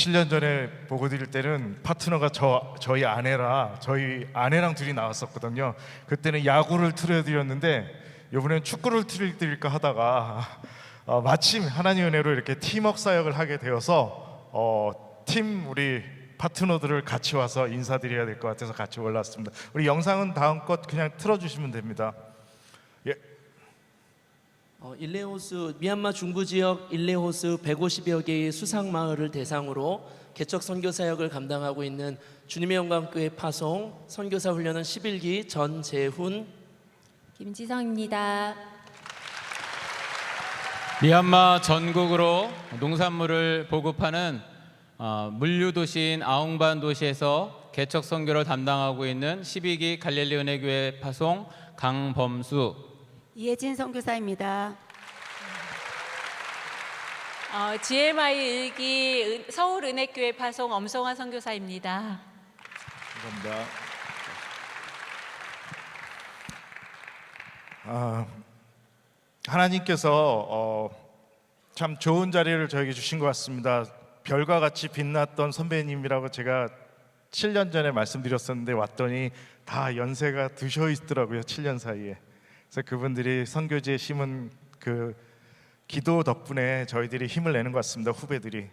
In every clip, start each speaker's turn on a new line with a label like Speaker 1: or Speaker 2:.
Speaker 1: 7년 전에 보고 드릴 때는 파트너가 저희 아내랑 둘이 나왔었거든요. 그때는 야구를 틀어드렸는데 이번엔 축구를 틀어드릴까 하다가 마침 하나님 은혜로 이렇게 팀워크 사역을 하게 되어서 팀 우리 파트너들을 같이 와서 인사드려야 될 것 같아서 같이 올라왔습니다. 우리 영상은 다음 것 그냥 틀어주시면 됩니다. 예.
Speaker 2: 일레호스 미얀마 중부 지역 일레호스 150여 개의 수상 마을을 대상으로 개척 선교 사역을 감당하고 있는 주님의 영광교회 파송 선교사 훈련은 11기 전재훈
Speaker 3: 김지성입니다.
Speaker 4: 미얀마 전국으로 농산물을 보급하는 물류 도시인 아웅반 도시에서 개척 선교를 담당하고 있는 12기 갈릴리 은혜교회 파송 강범수
Speaker 5: 이혜진 선교사입니다.
Speaker 3: GMI 1기 서울은혜교회 파송 엄성화 선교사입니다.
Speaker 1: 감사합니다. 하나님께서 참 좋은 자리를 저에게 주신 것 같습니다. 별과 같이 빛났던 선배님이라고 제가 7년 전에 말씀드렸었는데 왔더니 다 연세가 드셔 있더라고요. 7년 사이에. 그래서 그분들이 선교지에 심은 그 기도 덕분에 저희들이 힘을 내는 것 같습니다. 후배들이.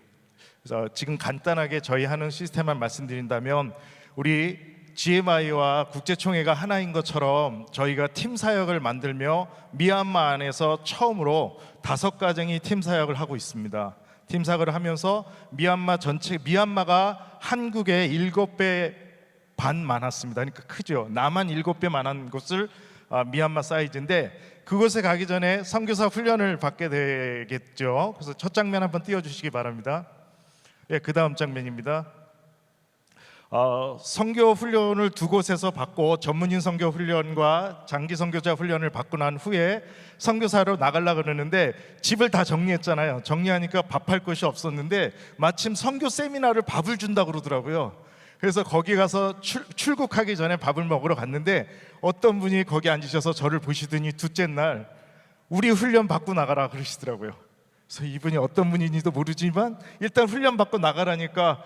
Speaker 1: 그래서 지금 간단하게 저희 하는 시스템만 말씀드린다면 우리 GMI와 국제총회가 하나인 것처럼 저희가 팀 사역을 만들며 미얀마 안에서 처음으로 5가정이 팀 사역을 하고 있습니다. 팀 사역을 하면서 미얀마가 한국의 7배 반 많았습니다. 그러니까 크죠. 남한 7배 많은 곳을 미얀마 사이즈인데 그곳에 가기 전에 선교사 훈련을 받게 되겠죠. 그래서 첫 장면 한번 띄워주시기 바랍니다. 예, 그 다음 장면입니다. 선교 훈련을 두 곳에서 받고 전문인 선교 훈련과 장기 선교자 훈련을 받고 난 후에 선교사로 나가려고 그러는데 집을 다 정리했잖아요. 정리하니까 밥할 것이 없었는데 마침 선교 세미나를 밥을 준다고 그러더라고요. 그래서 거기 가서 출국하기 전에 밥을 먹으러 갔는데 어떤 분이 거기 앉으셔서 저를 보시더니 둘째 날 우리 훈련 받고 나가라 그러시더라고요. 그래서 이분이 어떤 분인지도 모르지만 일단 훈련 받고 나가라니까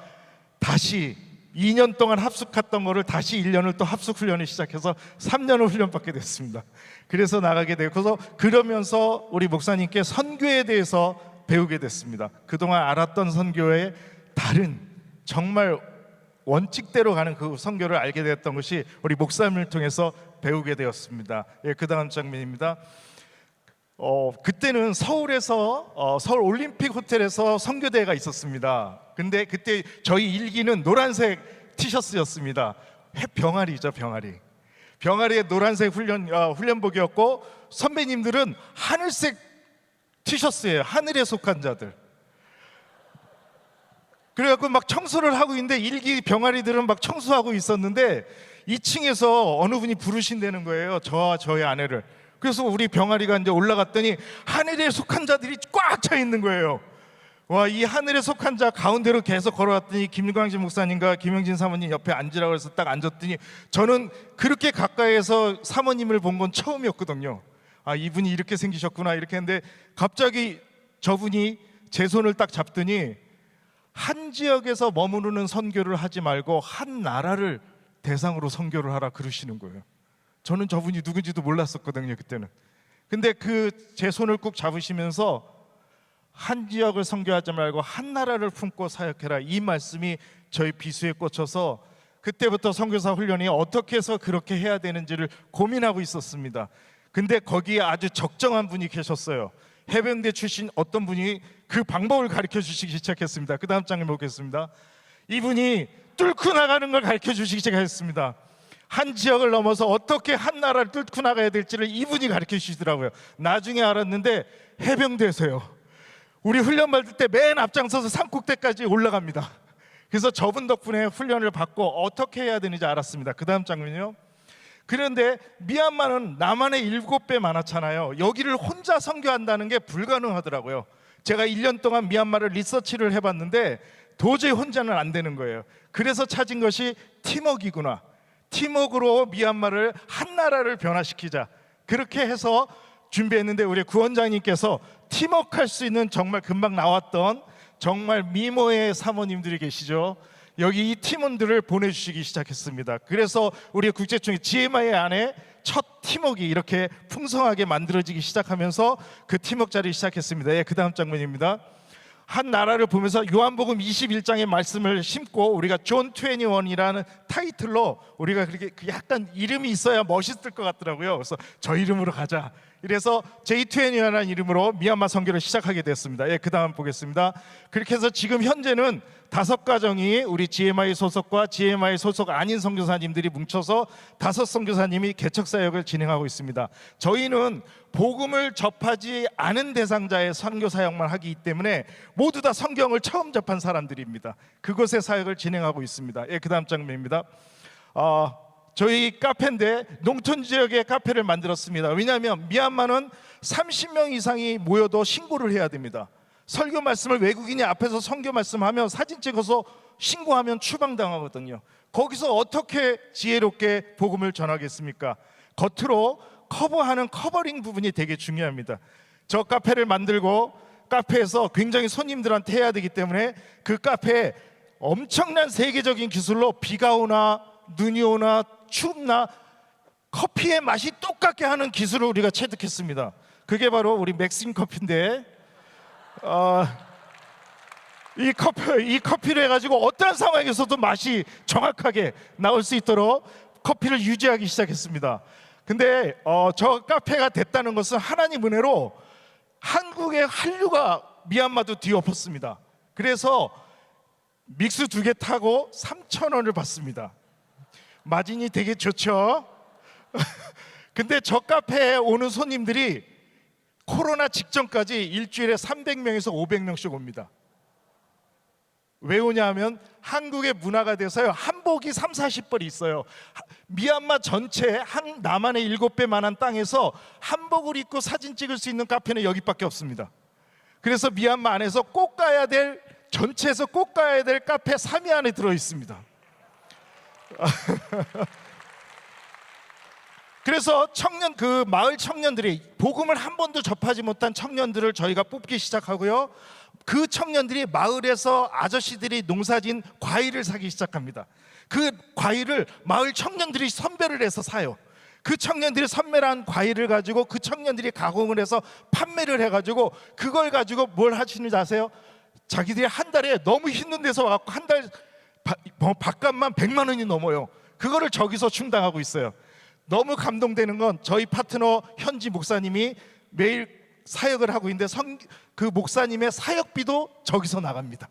Speaker 1: 다시 2년 동안 합숙했던 거를 다시 1년을 또 합숙 훈련을 시작해서 3년을 훈련받게 됐습니다. 그래서 나가게 되고 그러면서 우리 목사님께 선교에 대해서 배우게 됐습니다. 그동안 알았던 선교의 다른 정말 원칙대로 가는 그 선교를 알게 되었던 것이 우리 목사님을 통해서 배우게 되었습니다. 예, 그 다음 장면입니다. 그때는 서울에서 서울 올림픽 호텔에서 선교대회가 있었습니다. 근데 그때 저희 일기는 노란색 티셔츠였습니다. 병아리죠, 병아리. 병아리에 노란색 훈련복이었고 선배님들은 하늘색 티셔츠예요. 하늘에 속한 자들. 그래갖고 막 청소를 하고 있는데 일기 병아리들은 막 청소하고 있었는데 2층에서 어느 분이 부르신다는 거예요. 저와 저의 아내를. 그래서 우리 병아리가 이제 올라갔더니 하늘에 속한 자들이 꽉 차 있는 거예요. 와, 이 하늘에 속한 자 가운데로 계속 걸어왔더니 김광진 목사님과 김영진 사모님 옆에 앉으라고 해서 딱 앉았더니 저는 그렇게 가까이에서 사모님을 본 건 처음이었거든요. 이분이 이렇게 생기셨구나 이렇게 했는데 갑자기 저분이 제 손을 딱 잡더니 한 지역에서 머무르는 선교를 하지 말고 한 나라를 대상으로 선교를 하라 그러시는 거예요. 저는 저분이 누군지도 몰랐었거든요, 그때는. 근데 제 손을 꾹 잡으시면서 한 지역을 선교하지 말고 한 나라를 품고 사역해라, 이 말씀이 저희 비수에 꽂혀서 그때부터 선교사 훈련이 어떻게 해서 그렇게 해야 되는지를 고민하고 있었습니다. 근데 거기에 아주 적정한 분이 계셨어요. 해병대 출신 어떤 분이 그 방법을 가르쳐 주시기 시작했습니다. 그 다음 장면 보겠습니다. 이분이 뚫고 나가는 걸 가르쳐 주시기 시작했습니다. 한 지역을 넘어서 어떻게 한 나라를 뚫고 나가야 될지를 이분이 가르쳐 주시더라고요. 나중에 알았는데 해병대에서요. 우리 훈련 받을 때 맨 앞장서서 산꼭대기까지 올라갑니다. 그래서 저분 덕분에 훈련을 받고 어떻게 해야 되는지 알았습니다. 그 다음 장면이요. 그런데 미얀마는 남한의 7배 많았잖아요. 여기를 혼자 선교한다는 게 불가능하더라고요. 제가 1년 동안 미얀마를 리서치를 해봤는데 도저히 혼자는 안 되는 거예요. 그래서 찾은 것이 팀워크이구나. 팀워크로 미얀마를 한 나라를 변화시키자. 그렇게 해서 준비했는데 우리 구원장님께서 팀워크 할 수 있는 정말 금방 나왔던 정말 미모의 사모님들이 계시죠. 여기 이 팀원들을 보내주시기 시작했습니다. 그래서 우리 국제총회 GMI 안에 첫 팀워크가 이렇게 풍성하게 만들어지기 시작하면서 그 팀워크 자리를 시작했습니다. 예, 그 다음 장면입니다. 한 나라를 보면서 요한복음 21장의 말씀을 심고 우리가 존 21이라는 타이틀로 우리가 그렇게 약간 이름이 있어야 멋있을 것 같더라고요. 그래서 저 이름으로 가자. 이래서 J21이라는 이름으로 미얀마 선교를 시작하게 됐습니다. 예, 그 다음 보겠습니다. 그렇게 해서 지금 현재는 5가정이 우리 GMI 소속과 GMI 소속 아닌 선교사님들이 뭉쳐서 5 선교사님이 개척 사역을 진행하고 있습니다. 저희는 복음을 접하지 않은 대상자의 선교 사역만 하기 때문에 모두 다 성경을 처음 접한 사람들입니다. 그곳의 사역을 진행하고 있습니다. 예, 그 다음 장면입니다. 저희 카페인데 농촌 지역에 카페를 만들었습니다. 왜냐하면 미얀마는 30명 이상이 모여도 신고를 해야 됩니다. 설교 말씀을 외국인이 앞에서 선교 말씀하면 사진 찍어서 신고하면 추방당하거든요. 거기서 어떻게 지혜롭게 복음을 전하겠습니까? 겉으로 커버하는 커버링 부분이 되게 중요합니다. 저 카페를 만들고 카페에서 굉장히 손님들한테 해야 되기 때문에 그 카페에 엄청난 세계적인 기술로 비가 오나 눈이 오나 춥나 커피의 맛이 똑같게 하는 기술을 우리가 체득했습니다. 그게 바로 우리 맥심 커피인데 이 커피를 해가지고 어떠한 상황에서도 맛이 정확하게 나올 수 있도록 커피를 유지하기 시작했습니다. 근데 저 카페가 됐다는 것은 하나님 은혜로 한국의 한류가 미얀마도 뒤엎었습니다. 그래서 믹스 2개 타고 3,000원을 받습니다. 마진이 되게 좋죠. 근데 저 카페에 오는 손님들이 코로나 직전까지 일주일에 300명에서 500명씩 옵니다. 왜 오냐면 한국의 문화가 돼서요, 한복이 30-40벌이 있어요. 미얀마 전체 남한의 7배만한 땅에서 한복을 입고 사진 찍을 수 있는 카페는 여기밖에 없습니다. 그래서 미얀마 안에서 꼭 가야 될, 전체에서 꼭 가야 될 카페 3위 안에 들어 있습니다. 그래서 마을 청년들이 복음을 한 번도 접하지 못한 청년들을 저희가 뽑기 시작하고요, 그 청년들이 마을에서 아저씨들이 농사진 과일을 사기 시작합니다. 그 과일을 마을 청년들이 선별을 해서 사요. 그 청년들이 선별한 과일을 가지고 그 청년들이 가공을 해서 판매를 해가지고 그걸 가지고 뭘 하시는지 아세요? 자기들이 한 달에 너무 힘든 데서 와갖고 한 달 밥값만 100만 원이 넘어요. 그거를 저기서 충당하고 있어요. 너무 감동되는 건 저희 파트너 현지 목사님이 매일 사역을 하고 있는데 그 목사님의 사역비도 저기서 나갑니다.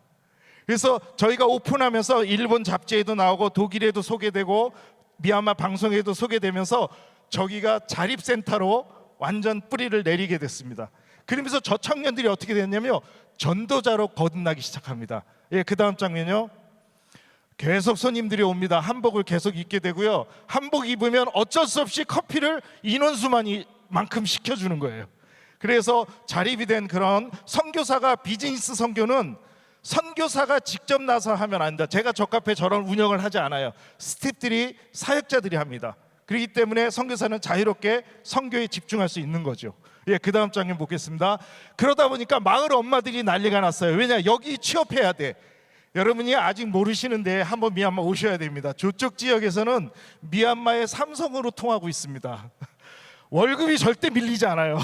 Speaker 1: 그래서 저희가 오픈하면서 일본 잡지에도 나오고 독일에도 소개되고 미얀마 방송에도 소개되면서 저기가 자립센터로 완전 뿌리를 내리게 됐습니다. 그러면서 저 청년들이 어떻게 됐냐면 전도자로 거듭나기 시작합니다. 예, 그 다음 장면요. 계속 손님들이 옵니다. 한복을 계속 입게 되고요, 한복 입으면 어쩔 수 없이 커피를 인원수만큼 시켜주는 거예요. 그래서 자립이 된 그런 선교사가, 비즈니스 선교는 선교사가 직접 나서 하면 안 된다. 제가 저 카페 저런 운영을 하지 않아요. 스태프들이, 사역자들이 합니다. 그렇기 때문에 선교사는 자유롭게 선교에 집중할 수 있는 거죠. 예, 그 다음 장면 보겠습니다. 그러다 보니까 마을 엄마들이 난리가 났어요. 왜냐, 여기 취업해야 돼. 여러분이 아직 모르시는데 한번 미얀마 오셔야 됩니다. 저쪽 지역에서는 미얀마의 삼성으로 통하고 있습니다. 월급이 절대 밀리지 않아요.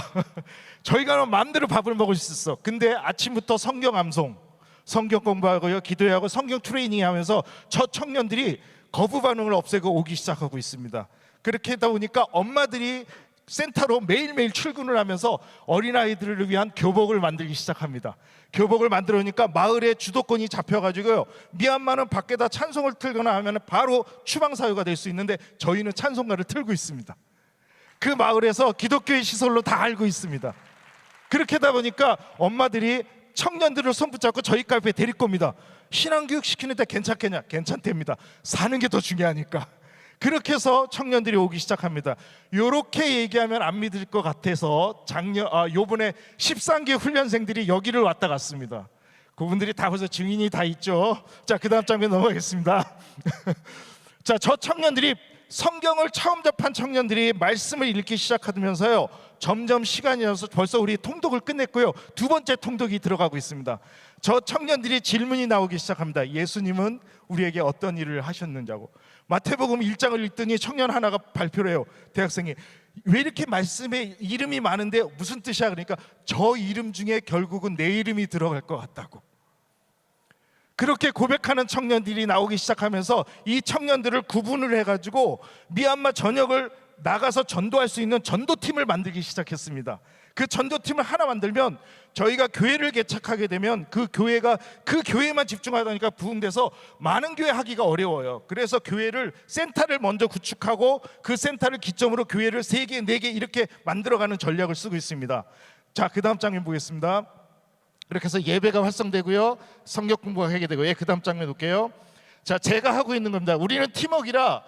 Speaker 1: 저희가 마음대로 밥을 먹을 수 있어. 근데 아침부터 성경 암송, 성경 공부하고요, 기도하고 성경 트레이닝 하면서 저 청년들이 거부 반응을 없애고 오기 시작하고 있습니다. 그렇게 하다 보니까 엄마들이 센터로 매일매일 출근을 하면서 어린아이들을 위한 교복을 만들기 시작합니다. 교복을 만들어니까 마을의 주도권이 잡혀가지고요, 미얀마는 밖에다 찬송을 틀거나 하면 바로 추방사유가 될 수 있는데 저희는 찬송가를 틀고 있습니다. 그 마을에서 기독교의 시설로 다 알고 있습니다. 그렇게 하다 보니까 엄마들이 청년들을 손붙잡고 저희 카페에 데리고 옵니다. 신앙교육 시키는데 괜찮겠냐? 괜찮답니다. 사는 게 더 중요하니까. 그렇게 해서 청년들이 오기 시작합니다. 이렇게 얘기하면 안 믿을 것 같아서 요번에 13개 훈련생들이 여기를 왔다 갔습니다. 그분들이 다 벌써 증인이 다 있죠. 자, 그 다음 장면 넘어가겠습니다. 자, 저 청년들이 성경을 처음 접한 청년들이 말씀을 읽기 시작하면서요, 점점 시간이 나서 벌써 우리 통독을 끝냈고요, 두 번째 통독이 들어가고 있습니다. 저 청년들이 질문이 나오기 시작합니다. 예수님은 우리에게 어떤 일을 하셨는지하고. 마태복음 1장을 읽더니 청년 하나가 발표를 해요. 대학생이 왜 이렇게 말씀에 이름이 많은데 무슨 뜻이야? 그러니까 저 이름 중에 결국은 내 이름이 들어갈 것 같다고. 그렇게 고백하는 청년들이 나오기 시작하면서 이 청년들을 구분을 해가지고 미얀마 전역을 나가서 전도할 수 있는 전도팀을 만들기 시작했습니다. 그 전도팀을 하나 만들면 저희가 교회를 개척하게 되면 그 교회가 그 교회만 집중하다 보니까 부흥돼서 많은 교회 하기가 어려워요. 그래서 교회를 센터를 먼저 구축하고 그 센터를 기점으로 교회를 3개, 4개 이렇게 만들어가는 전략을 쓰고 있습니다. 자, 그 다음 장면 보겠습니다. 이렇게 해서 예배가 활성되고요, 성경 공부가 하게 되고, 그 다음 장면 볼게요. 자, 제가 하고 있는 겁니다. 우리는 팀워크라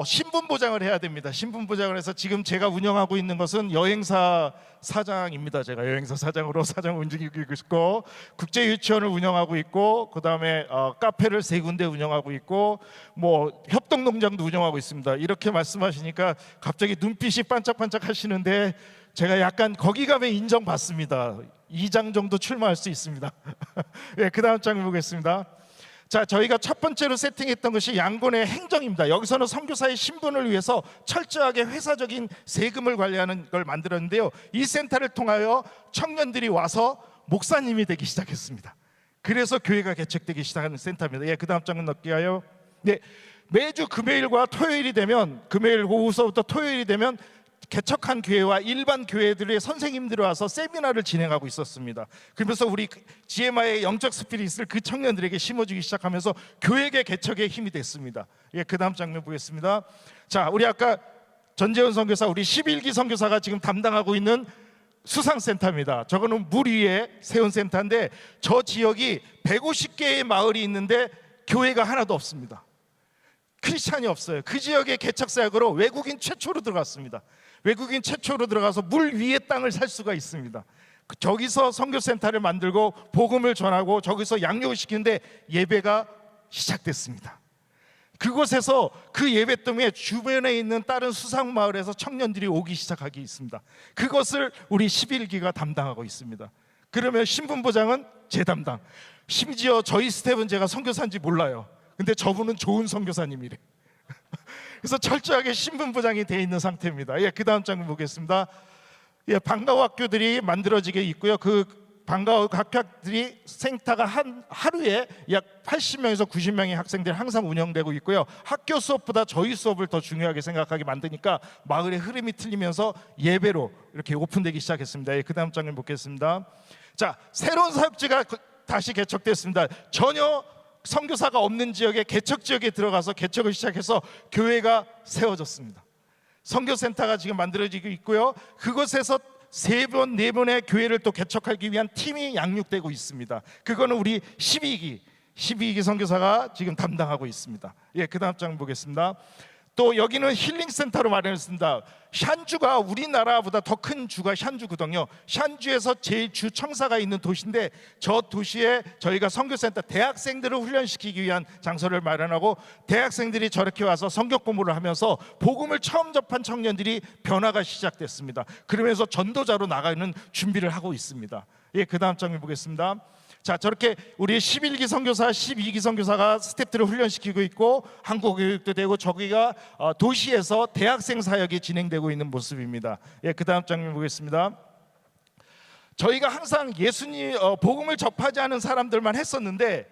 Speaker 1: 신분 보장을 해야 됩니다. 신분 보장을 해서 지금 제가 운영하고 있는 것은 여행사 사장입니다. 제가 여행사 사장으로 사장 움직이고 있고, 국제 유치원을 운영하고 있고, 그 다음에 카페를 3군데 운영하고 있고, 뭐 협동농장도 운영하고 있습니다. 이렇게 말씀하시니까 갑자기 눈빛이 반짝반짝 하시는데 제가 약간 거기 가면 인정받습니다. 2장 정도 출마할 수 있습니다. 예, 그 다음 장을 보겠습니다. 자, 저희가 첫 번째로 세팅했던 것이 양곤의 행정입니다. 여기서는 선교사의 신분을 위해서 철저하게 회사적인 세금을 관리하는 걸 만들었는데요, 이 센터를 통하여 청년들이 와서 목사님이 되기 시작했습니다. 그래서 교회가 개척되기 시작하는 센터입니다. 예, 그 다음 장은 넘겨요. 네, 매주 금요일과 토요일이 되면, 금요일 오후서부터 토요일이 되면 개척한 교회와 일반 교회들의 선생님들이 와서 세미나를 진행하고 있었습니다. 그러면서 우리 GMI의 영적 스피릿을 그 청년들에게 심어주기 시작하면서 교회계 개척에 힘이 됐습니다. 예, 그 다음 장면 보겠습니다. 자, 우리 아까 전재훈 선교사, 우리 11기 선교사가 지금 담당하고 있는 수상센터입니다. 저거는 물 위에 세운 센터인데 저 지역이 150개의 마을이 있는데 교회가 하나도 없습니다. 크리스찬이 없어요. 그 지역의 개척 사역으로 외국인 최초로 들어갔습니다. 외국인 최초로 들어가서 물 위에 땅을 살 수가 있습니다. 저기서 선교센터를 만들고 복음을 전하고 저기서 양육을 시키는데 예배가 시작됐습니다. 그곳에서 그 예배 때문에 주변에 있는 다른 수상마을에서 청년들이 오기 시작하기 있습니다. 그것을 우리 11기가 담당하고 있습니다. 그러면 신분보장은 제 담당. 심지어 저희 스텝은 제가 선교사인지 몰라요. 근데 저분은 좋은 선교사님이래. 그래서 철저하게 신분 보장이 되어 있는 상태입니다. 예, 그 다음 장면 보겠습니다. 예, 방과후 학교들이 만들어지게 있고요. 그 방과후 학교들이 생타가 하루에 약 80명에서 90명의 학생들이 항상 운영되고 있고요. 학교 수업보다 저희 수업을 더 중요하게 생각하게 만드니까 마을의 흐름이 틀리면서 예배로 이렇게 오픈되기 시작했습니다. 예, 그 다음 장면 보겠습니다. 자, 새로운 사역지가 다시 개척됐습니다. 전혀 선교사가 없는 지역에 개척 지역에 들어가서 개척을 시작해서 교회가 세워졌습니다. 선교센터가 지금 만들어지고 있고요. 그곳에서 3번, 4번의 교회를 또 개척하기 위한 팀이 양육되고 있습니다. 그거는 우리 12기 선교사가 지금 담당하고 있습니다. 예, 그 다음 장 보겠습니다. 또 여기는 힐링센터로 마련했습니다. 샨주가 우리나라보다 더 큰 주가 샨주거든요. 샨주에서 제일 주 청사가 있는 도시인데 저 도시에 저희가 선교센터 대학생들을 훈련시키기 위한 장소를 마련하고 대학생들이 저렇게 와서 성경 공부를 하면서 복음을 처음 접한 청년들이 변화가 시작됐습니다. 그러면서 전도자로 나가는 준비를 하고 있습니다. 예, 그 다음 장면 보겠습니다. 자, 저렇게 우리 11기 선교사, 12기 선교사가 스태프들을 훈련시키고 있고 한국 교육도 되고 저기가 도시에서 대학생 사역이 진행되고 있는 모습입니다. 예, 그 다음 장면 보겠습니다. 저희가 항상 예수님 복음을 접하지 않은 사람들만 했었는데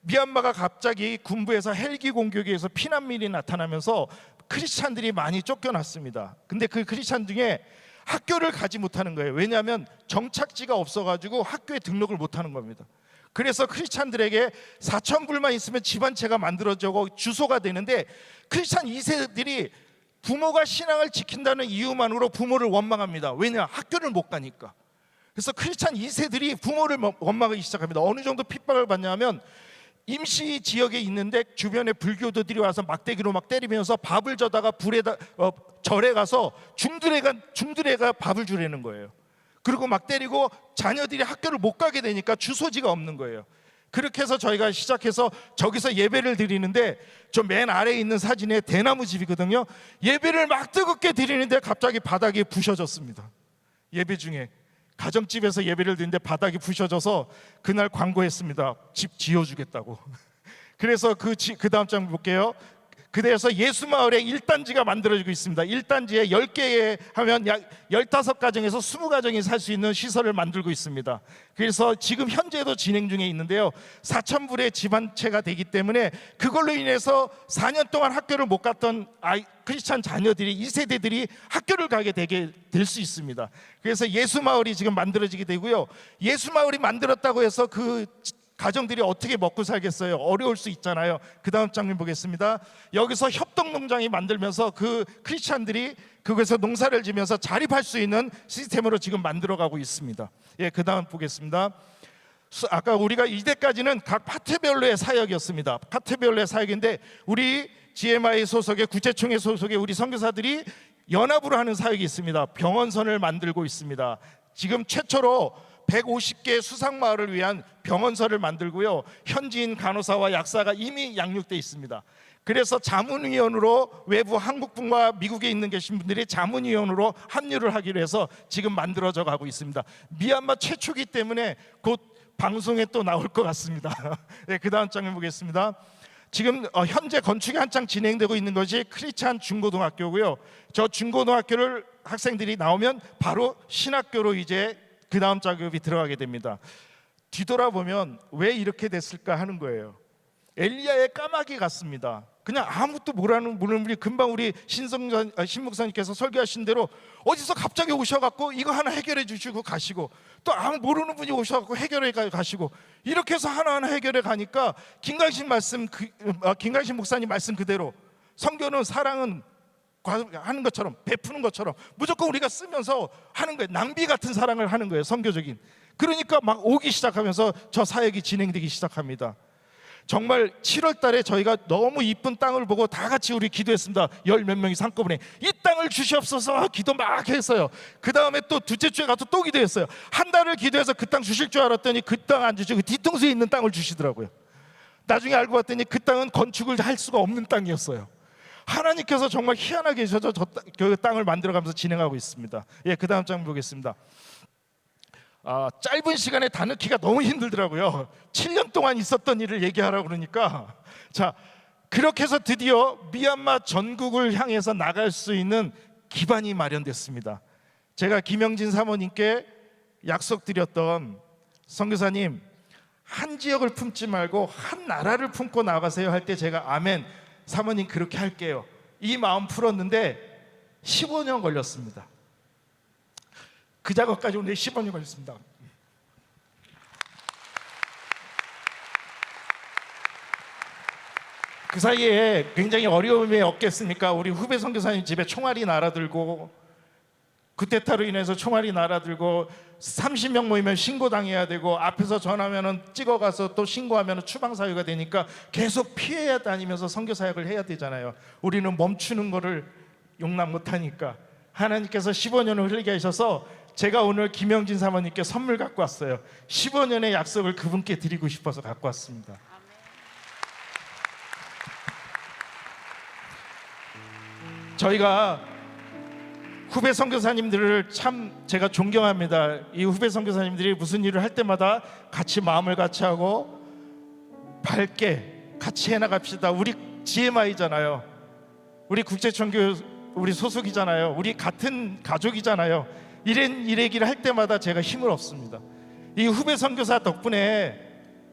Speaker 1: 미얀마가 갑자기 군부에서 헬기 공격에 의해서 피난민이 나타나면서 크리스찬들이 많이 쫓겨났습니다. 근데 그 크리스찬 중에 학교를 가지 못하는 거예요. 왜냐하면 정착지가 없어가지고 학교에 등록을 못하는 겁니다. 그래서 크리스찬들에게 4,000불만 있으면 집 한 채가 만들어지고 주소가 되는데 크리스찬 2세들이 부모가 신앙을 지킨다는 이유만으로 부모를 원망합니다. 왜냐? 학교를 못 가니까. 그래서 크리스찬 2세들이 부모를 원망하기 시작합니다. 어느 정도 핍박을 받냐면 임시 지역에 있는데 주변에 불교도들이 와서 막대기로 막 때리면서 밥을 져다가 불에다 절에 가서 중들애가 밥을 주려는 거예요. 그리고 막 때리고 자녀들이 학교를 못 가게 되니까 주소지가 없는 거예요. 그렇게 해서 저희가 시작해서 저기서 예배를 드리는데, 저 맨 아래에 있는 사진에 대나무 집이거든요. 예배를 막 뜨겁게 드리는데 갑자기 바닥이 부셔졌습니다. 예배 중에 가정집에서 예배를 드리는데 바닥이 부셔져서 그날 광고했습니다. 집 지어주겠다고. 그래서 그 다음 장 볼게요. 그래서 예수마을에 1단지가 만들어지고 있습니다. 1단지에 10개에 하면 약 15가정에서 20가정이 살 수 있는 시설을 만들고 있습니다. 그래서 지금 현재도 진행 중에 있는데요, 4,000불의 집안채가 되기 때문에 그걸로 인해서 4년 동안 학교를 못 갔던 크리스찬 자녀들이, 2세대들이 학교를 가게 될 수 있습니다. 그래서 예수마을이 지금 만들어지게 되고요, 예수마을이 만들었다고 해서 그 가정들이 어떻게 먹고 살겠어요? 어려울 수 있잖아요. 그 다음 장면 보겠습니다. 여기서 협동농장이 만들면서 그 크리스찬들이 그곳에서 농사를 지면서 자립할 수 있는 시스템으로 지금 만들어가고 있습니다. 예, 그 다음 보겠습니다. 아까 우리가 이때까지는 각 파트별로의 사역이었습니다. 파트별로의 사역인데, 우리 GMI 소속의 구체총회 소속의 우리 선교사들이 연합으로 하는 사역이 있습니다. 병원선을 만들고 있습니다. 지금 최초로 150개 수상마을을 위한 병원서를 만들고요, 현지인 간호사와 약사가 이미 양육되어 있습니다. 그래서 자문위원으로 외부 한국분과 미국에 있는 계신 분들이 자문위원으로 합류를 하기로 해서 지금 만들어져 가고 있습니다. 미얀마 최초기 때문에 곧 방송에 또 나올 것 같습니다. 네, 그 다음 장면 보겠습니다. 지금 현재 건축이 한창 진행되고 있는 것이 크리스찬 중고등학교고요, 저 중고등학교를 학생들이 나오면 바로 신학교로 이제 그 다음 작업이 들어가게 됩니다. 뒤돌아보면 왜 이렇게 됐을까 하는 거예요. 엘리야의 까마귀 같습니다. 그냥 아무것도 모르는 분이 금방 우리 신목사님께서 설교하신 대로 어디서 갑자기 오셔갖고 이거 하나 해결해 주시고 가시고, 또 아무 모르는 분이 오셔갖고 해결해 가시고, 이렇게 해서 하나하나 해결해 가니까 김강신 목사님 말씀 그대로 성교는 사랑은 하는 것처럼, 베푸는 것처럼 무조건 우리가 쓰면서 하는 거예요. 낭비 같은 사랑을 하는 거예요, 선교적인. 그러니까 막 오기 시작하면서 저 사역이 진행되기 시작합니다. 정말 7월 달에 저희가 너무 이쁜 땅을 보고 다 같이 우리 기도했습니다. 10몇 명이 한꺼번에 이 땅을 주시옵소서 기도 막 했어요. 그 다음에 또 둘째 주에 가서 또 기도했어요. 한 달을 기도해서 그 땅 주실 줄 알았더니 그 땅 안 주시고 뒤통수에 있는 땅을 주시더라고요. 나중에 알고 봤더니 그 땅은 건축을 할 수가 없는 땅이었어요. 하나님께서 정말 희한하게 계셔서 그 땅을 만들어가면서 진행하고 있습니다. 예, 그 다음 장 보겠습니다. 짧은 시간에 다 넣기가 너무 힘들더라고요. 7년 동안 있었던 일을 얘기하라고 그러니까, 자, 그렇게 해서 드디어 미얀마 전국을 향해서 나갈 수 있는 기반이 마련됐습니다. 제가 김영진 사모님께 약속드렸던, 선교사님 한 지역을 품지 말고 한 나라를 품고 나가세요 할 때 제가 아멘, 사모님 그렇게 할게요, 이 마음 풀었는데 15년 걸렸습니다. 그 작업까지 오늘 15년 걸렸습니다. 그 사이에 굉장히 어려움이 없겠습니까? 우리 후배 선교사님 집에 총알이 날아들고, 쿠데타로 인해서 총알이 날아들고 30명 모이면 신고당해야 되고, 앞에서 전화하면 찍어가서 또 신고하면 추방사유가 되니까 계속 피해야 다니면서 선교사역을 해야 되잖아요. 우리는 멈추는 거를 용납 못하니까 하나님께서 15년을 흘리게 하셔서 제가 오늘 김영진 사모님께 선물 갖고 왔어요. 15년의 약속을 그분께 드리고 싶어서 갖고 왔습니다. 저희가 후배 선교사님들을 참 제가 존경합니다. 이 후배 선교사님들이 무슨 일을 할 때마다 같이 마음을 같이 하고 밝게 같이 해나갑시다. 우리 GMI잖아요. 우리 국제선교 우리 소속이잖아요. 우리 같은 가족이잖아요. 이런 얘기를 할 때마다 제가 힘을 얻습니다. 이 후배 선교사 덕분에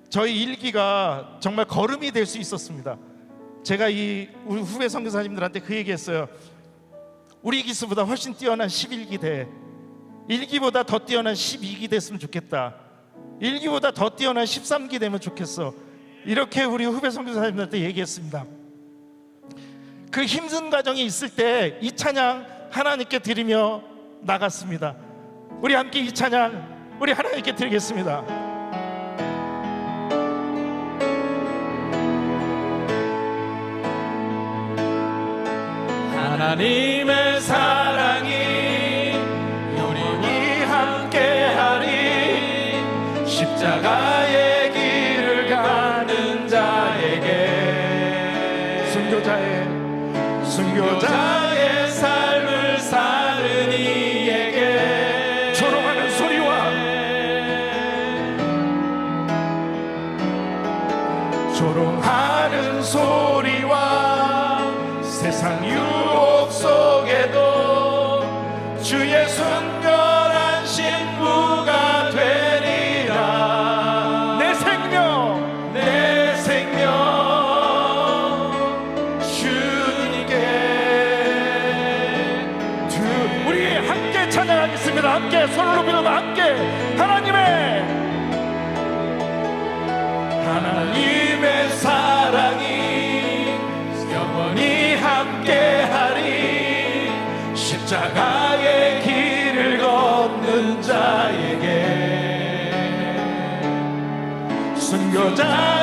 Speaker 1: 저희 일기가 정말 걸음이 될 수 있었습니다. 제가 우리 후배 선교사님들한테 그 얘기했어요. 우리 기수보다 훨씬 뛰어난 11기 돼. 1기보다 더 뛰어난 12기 됐으면 좋겠다. 1기보다 더 뛰어난 13기 되면 좋겠어. 이렇게 우리 후배 선교사님들한테 얘기했습니다. 그 힘든 과정이 있을 때 이 찬양 하나님께 드리며 나갔습니다. 우리 함께 이 찬양 우리 하나님께 드리겠습니다.
Speaker 4: 하나님의 사랑이 영원히 함께하리. 십자가의 길을 자에게
Speaker 1: 순교자의
Speaker 4: 삶을 사는 이에게
Speaker 1: 조롱하는 소리와 조롱하는 소리와 세상 유혹 속에도 주의 순결한 신부가 되리라. 내 생명 주님께 우리 함께 찬양하겠습니다. 함께 손을 높이며 함께 하나님의 사랑이 영원히 함께하리. 십자가의 길을 걷는 자에게 순교자